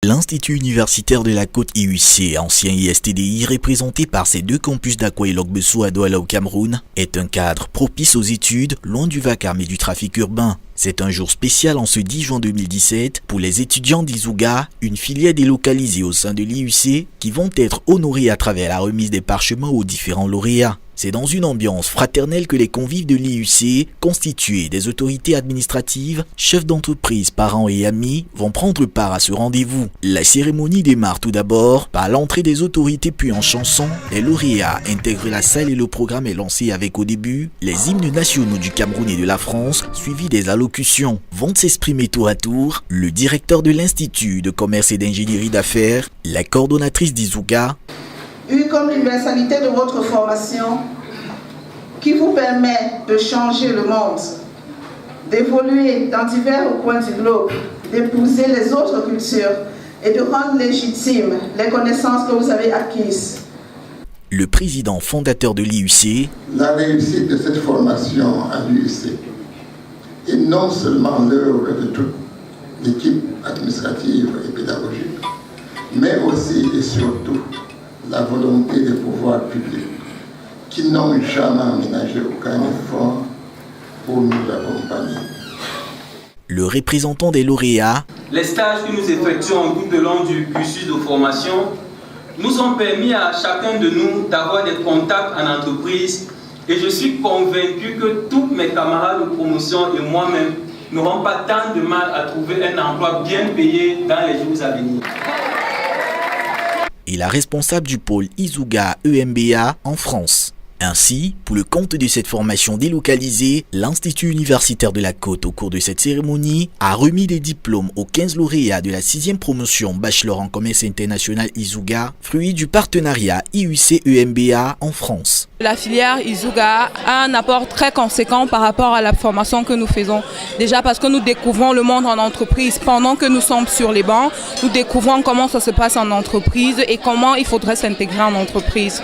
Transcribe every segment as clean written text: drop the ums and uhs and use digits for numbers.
L'Institut universitaire de la Côte IUC, ancien ISTDI, représenté par ses deux campus d'Akwa et Lok-Bessou à Douala au Cameroun, est un cadre propice aux études, loin du vacarme et du trafic urbain. C'est un jour spécial en ce 10 juin 2017 pour les étudiants d'Izouga, une filière délocalisée au sein de l'IUC, qui vont être honorés à travers la remise des parchemins aux différents lauréats. C'est dans une ambiance fraternelle que les convives de l'IUC, constitués des autorités administratives, chefs d'entreprise, parents et amis, vont prendre part à ce rendez-vous. La cérémonie démarre tout d'abord par l'entrée des autorités puis en chanson. Les lauréats intègrent la salle et le programme est lancé avec au début les hymnes nationaux du Cameroun et de la France, suivis des allocutions. Vont s'exprimer tour à tour le directeur de l'Institut de commerce et d'ingénierie d'affaires, la coordonnatrice d'Izouga, eu comme l'universalité de votre formation qui vous permet de changer le monde, d'évoluer dans divers coins du globe, d'épouser les autres cultures et de rendre légitimes les connaissances que vous avez acquises. Le président fondateur de l'IUC, la réussite de cette formation à l'IUC est non seulement l'œuvre de toute l'équipe administrative et pédagogique, mais aussi et surtout la volonté des pouvoirs publics qui n'ont jamais aménagé aucun effort pour nous accompagner. Le représentant des lauréats, les stages que nous effectuons tout au long du cursus de formation nous ont permis à chacun de nous d'avoir des contacts en entreprise et je suis convaincu que tous mes camarades de promotion et moi-même n'auront pas tant de mal à trouver un emploi bien payé dans les jours à venir. Et la responsable du pôle Izouga EMBA en France. Ainsi, pour le compte de cette formation délocalisée, l'Institut universitaire de la Côte, au cours de cette cérémonie, a remis des diplômes aux 15 lauréats de la 6e promotion Bachelor en commerce international Izouga, fruit du partenariat IUC-EMBA en France. La filière Izouga a un apport très conséquent par rapport à la formation que nous faisons. Déjà parce que nous découvrons le monde en entreprise. Pendant que nous sommes sur les bancs, nous découvrons comment ça se passe en entreprise et comment il faudrait s'intégrer en entreprise.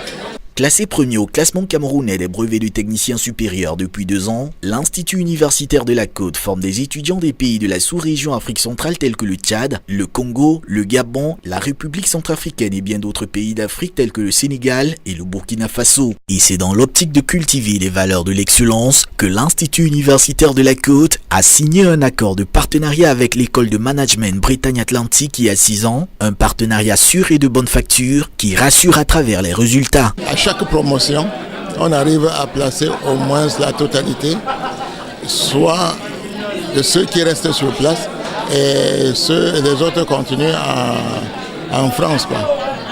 Classé premier au classement camerounais des brevets de techniciens supérieurs depuis 2 ans, l'Institut universitaire de la Côte forme des étudiants des pays de la sous-région Afrique centrale tels que le Tchad, le Congo, le Gabon, la République centrafricaine et bien d'autres pays d'Afrique tels que le Sénégal et le Burkina Faso. Et c'est dans l'optique de cultiver les valeurs de l'excellence que l'Institut universitaire de la Côte a signé un accord de partenariat avec l'école de management Bretagne Atlantique il y a 6 ans, un partenariat sûr et de bonne facture qui rassure à travers les résultats. À chaque promotion, on arrive à placer au moins la totalité, soit de ceux qui restent sur place et les autres continuent en France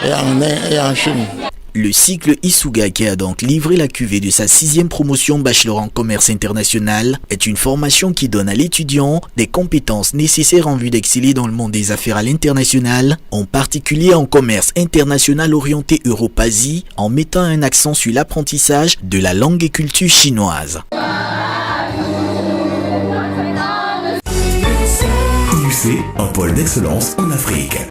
et en Chine. Le cycle Isuga, qui a donc livré la cuvée de sa 6e promotion Bachelor en commerce international, est une formation qui donne à l'étudiant des compétences nécessaires en vue d'exceller dans le monde des affaires à l'international, en particulier en commerce international orienté Europe-Asie, en mettant un accent sur l'apprentissage de la langue et culture chinoise. IUC, un pôle d'excellence en Afrique.